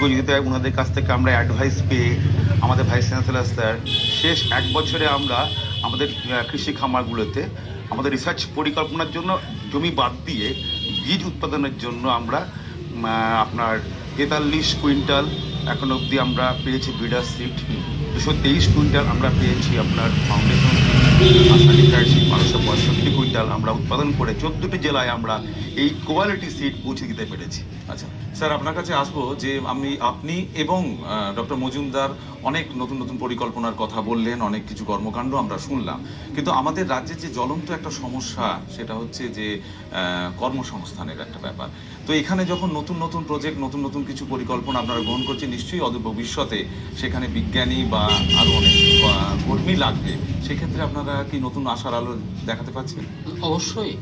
দীর্ঘজীবিত ওনাদের কাছ থেকে আমরা অ্যাডভাইস পেয়ে আমাদের ভাইস চ্যান্সেলর স্যার শেষ 1 বছরে আমরা আমাদের কৃষি খামারগুলোতে আমাদের রিসার্চ পরিকল্পনার জন্য জমি বাদ দিয়ে বীজ উৎপাদনের জন্য আমরা আপনার 43 কুইন্টাল এখন অবধি আমরা পেয়েছি ব্রিডার সিড, 223 কুইন্টাল আমরা পেয়েছি আপনার ফাউন্ডেশন 565 কুইন্টাল আমরা উৎপাদন করে 14টি জেলায় আমরা এই কোয়ালিটি সিড পৌঁছে দিতে পেরেছি। আচ্ছা স্যার, আপনার কাছে আসবো যে আপনি এবং ডক্টর মজুমদার অনেক নতুন নতুন পরিকল্পনার কথা বললেন, অনেক কিছু কর্মকাণ্ড আমরা শুনলাম, কিন্তু আমাদের রাজ্যে যে জ্বলন্ত একটা সমস্যা সেটা হচ্ছে যে কর্মসংস্থানের একটা ব্যাপার। তো এখানে যখন নতুন নতুন প্রজেক্ট, নতুন নতুন কিছু পরিকল্পনা আপনারা গ্রহণ করছেন, নিশ্চয়ই অদূর ভবিষ্যতে সেখানে বিজ্ঞানী বা আরও অনেক কর্মী লাগবে, সেক্ষেত্রে আপনারা কি নতুন আশার আলো দেখাতে পাচ্ছেন? অবশ্যই।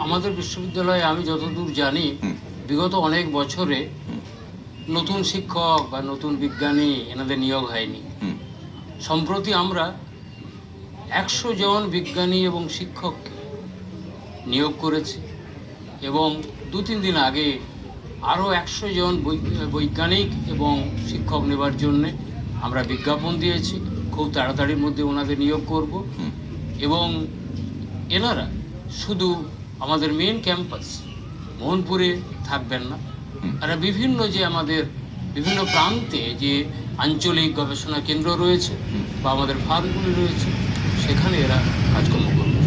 আমাদের বিশ্ববিদ্যালয়ে আমি যতদূর জানি বিগত অনেক বছরে নতুন শিক্ষক বা নতুন বিজ্ঞানী এনাদের নিয়োগ হয়নি। সম্প্রতি আমরা 100 জন বিজ্ঞানী এবং শিক্ষক নিয়োগ করেছি এবং 2-3 দিন আগে আরও 100 জন বৈজ্ঞানিক এবং শিক্ষক নেবার জন্যে আমরা বিজ্ঞাপন দিয়েছি। খুব তাড়াতাড়ির মধ্যে ওনাদের নিয়োগ করব এবং এনারা শুধু আমাদের মেন ক্যাম্পাস মোহনপুরে থাকবেন না, এরা বিভিন্ন যে আমাদের বিভিন্ন প্রান্তে যে আঞ্চলিক গবেষণা কেন্দ্র রয়েছে বা আমাদের ফার্মগুলি রয়েছে সেখানে এরা কাজকর্ম করবে।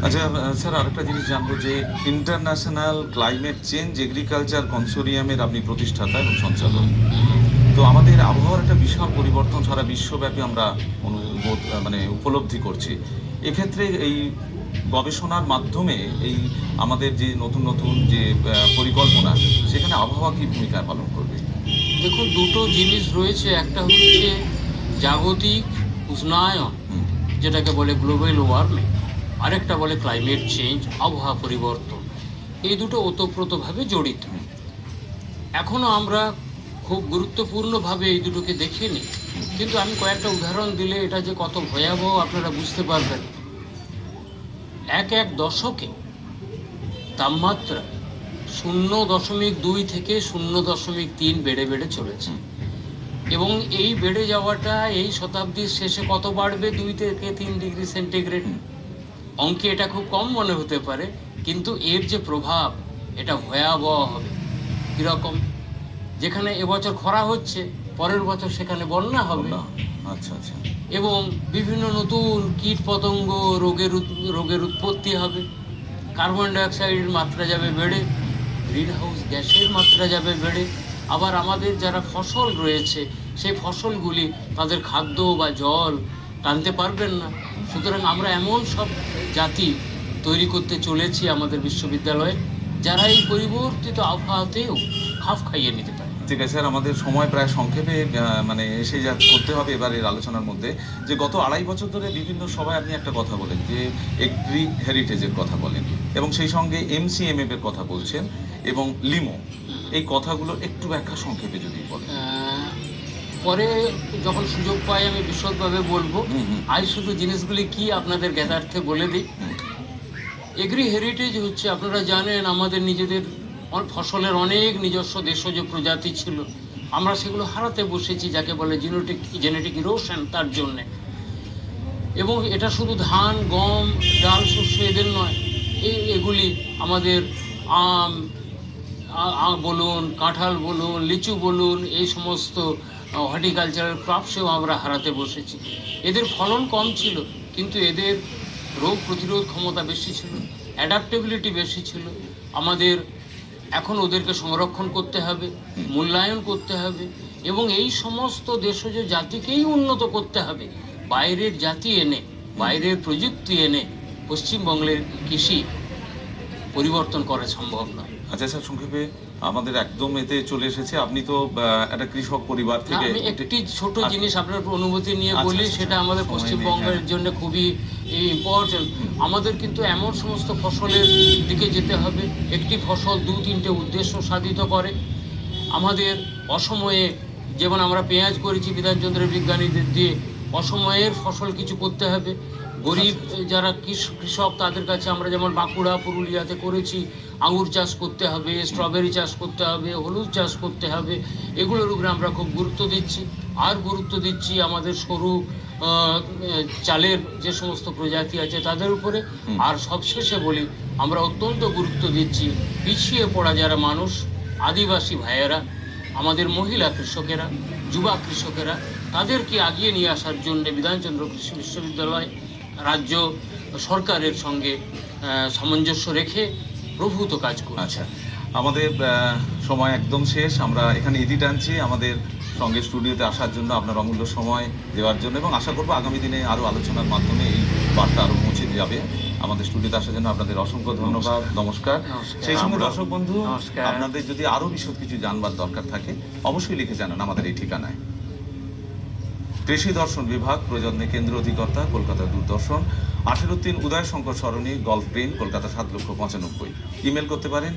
আচ্ছা স্যার, আরেকটা জিনিস জানবো যে ইন্টারন্যাশনাল ক্লাইমেট চেঞ্জ এগ্রিকালচার কনসোরিয়ামের আপনি প্রতিষ্ঠাতা এবং সঞ্চালক। তো আমাদের আবহাওয়ার একটা বিশাল পরিবর্তন সারা বিশ্বব্যাপী আমরা উপলব্ধি করছি। এক্ষেত্রে এই গবেষণার মাধ্যমে এই আমাদের যে নতুন নতুন যে পরিকল্পনা, সেখানে আবহাওয়া কি ভূমিকা পালন করবে? দেখুন, দুটো জিনিস রয়েছে। একটা হচ্ছে জাগতিক উষ্ণায়ন, যেটাকে বলে গ্লোবাল ওয়ার্মিং, আরেকটা বলে ক্লাইমেট চেঞ্জ, আবহাওয়া পরিবর্তন। এই দুটো ওতপ্রোতভাবে জড়িত। এখনও আমরা খুব গুরুত্বপূর্ণভাবে এই দুটোকে দেখিনি, কিন্তু আমি কয়েকটা উদাহরণ দিলে এটা যে কত ভয়াবহ আপনারা বুঝতে পারবেন। এক দশকে তাপমাত্রা 0.2 থেকে 0.3 বেড়ে বেড়ে চলেছে এবং এই বেড়ে যাওয়াটা এই শতাব্দীর শেষে কত বাড়বে? 2 থেকে 3 ডিগ্রি সেন্টিগ্রেড। অঙ্কে এটা খুব কম মনে হতে পারে, কিন্তু এর যে প্রভাব এটা ভয়াবহ হবে। কীরকম? যেখানে এবছর খরা হচ্ছে, পরের বছর সেখানে বন্যা হবে। আচ্ছা আচ্ছা। এবং বিভিন্ন নতুন কীট পতঙ্গ রোগের উৎপত্তি হবে। কার্বন ডাইঅক্সাইডের মাত্রা যাবে বেড়ে, গ্রিন হাউস গ্যাসের মাত্রা যাবে বেড়ে। আবার আমাদের যারা ফসল রয়েছে সেই ফসলগুলি তাদের খাদ্য বা জল টানতে পারবেন না। সুতরাং আমরা এমন সব জাতি তৈরি করতে চলেছি আমাদের বিশ্ববিদ্যালয়ে, যারা এই পরিবর্তিত আবহাওয়াতেও খাপ খাইয়ে নিতে পারে। ঠিক আছে স্যার, আমাদের সময় প্রায় সংক্ষেপে এসে করতে হবে এবারের আলোচনার মধ্যে। যে গত 2.5 বছর ধরে বিভিন্ন সভায় আপনি একটা কথা বলেন যে এগ্রি হেরিটেজের কথা বলেন এবং সেই সঙ্গে MCMF এর কথা বলছেন এবং লিমো, এই কথাগুলো একটু ব্যাখ্যা সংক্ষেপে যদি বলেন। পরে যখন সুযোগ পাই আমি বিশদভাবে বলবো। আজ শুধু জিনিসগুলি কি আপনাদের জ্ঞাতার্থে বলে দিই। এগ্রি হেরিটেজ হচ্ছে, আপনারা জানেন আমাদের নিজেদের ফসলের অনেক নিজস্ব দেশজ প্রজাতি ছিল, আমরা সেগুলো হারাতে বসেছি, যাকে বলে জেনেটিক ইরোশন, তার জন্যে। এবং এটা শুধু ধান, গম, ডাল শস্য এদের নয়, এগুলি আমাদের আম বলুন, কাঁঠাল বলুন, লিচু বলুন, এই সমস্ত হর্টিকালচারাল ক্রপসেও আমরা হারাতে বসেছি। এদের ফলন কম ছিল, কিন্তু এদের রোগ প্রতিরোধ ক্ষমতা বেশি ছিল, অ্যাডাপ্টেবিলিটি বেশি ছিল। আমাদের এখন ওদেরকে সংরক্ষণ করতে হবে, মূল্যায়ন করতে হবে এবং এই সমস্ত দেশজ জাতিকেই উন্নত করতে হবে। বাইরের জাতি এনে, বাইরের প্রযুক্তি এনে পশ্চিমবঙ্গের কৃষি পরিবর্তন করা সম্ভব নয়। আচ্ছা স্যার, সংক্ষেপে আমাদের একদম এতে চলে এসেছে। আপনি তো একটা কৃষক পরিবার থেকে। আমি একটি ছোট জিনিস আপনার অনুমতি নিয়ে বলি, সেটা আমাদের পশ্চিমবঙ্গের জন্য খুবই ইম্পর্টেন্ট। আমাদের কিন্তু এমন সমস্ত ফসলের দিকে যেতে হবে, একটি ফসল 2-3টে উদ্দেশ্য সাধিত করে। আমাদের অসময়ে, যেমন আমরা পেঁয়াজ করেছি বিধানচন্দ্রের বিজ্ঞানীদের দিয়ে, অসময়ের ফসল কিছু করতে হবে। গরিব যারা কৃষক তাদের কাছে আমরা যেমন বাঁকুড়া পুরুলিয়াতে করেছি, আঙুর চাষ করতে হবে, স্ট্রবেরি চাষ করতে হবে, হলুদ চাষ করতে হবে, এগুলোর উপরে আমরা খুব গুরুত্ব দিচ্ছি। আর গুরুত্ব দিচ্ছি আমাদের সরু চালের যে সমস্ত প্রজাতি আছে তাদের উপরে। আর সবশেষে বলি, আমরা অত্যন্ত গুরুত্ব দিচ্ছি পিছিয়ে পড়া যারা মানুষ, আদিবাসী ভাইয়েরা, আমাদের মহিলা কৃষকেরা, যুবা কৃষকেরা, তাদেরকে আগিয়ে নিয়ে আসার জন্য বিধানচন্দ্র কৃষি বিশ্ববিদ্যালয় রাজ্য সরকারের সঙ্গে সামঞ্জস্য রেখে প্রভূত কাজ করছে। আচ্ছা, আমাদের সময় একদম শেষ। আমরা এখানে ইতি টানছি আমাদের সঙ্গে স্টুডিওতে আসার জন্য, আপনার অমূল্য সময় দেওয়ার জন্য, এবং আশা করবো আগামী দিনে আরও আলোচনার মাধ্যমে এই বার্তা আরও পৌঁছে যাবে। আমাদের স্টুডিওতে আসার জন্য আপনাদের অসংখ্য ধন্যবাদ। নমস্কার। সেই সঙ্গে দর্শক বন্ধু, আপনাদের যদি আরও বিশদ কিছু জানবার দরকার থাকে অবশ্যই লিখে জানান আমাদের এই ঠিকানায়। কৃষি দর্শন বিভাগ, প্রজন্মে কেন্দ্র অধিকর্তা, কলকাতা দূরদর্শন, 18-3 উদয় শঙ্কর সরণি, গল্ফ গ্রিন, কলকাতা 7,95,000। ইমেল করতে পারেন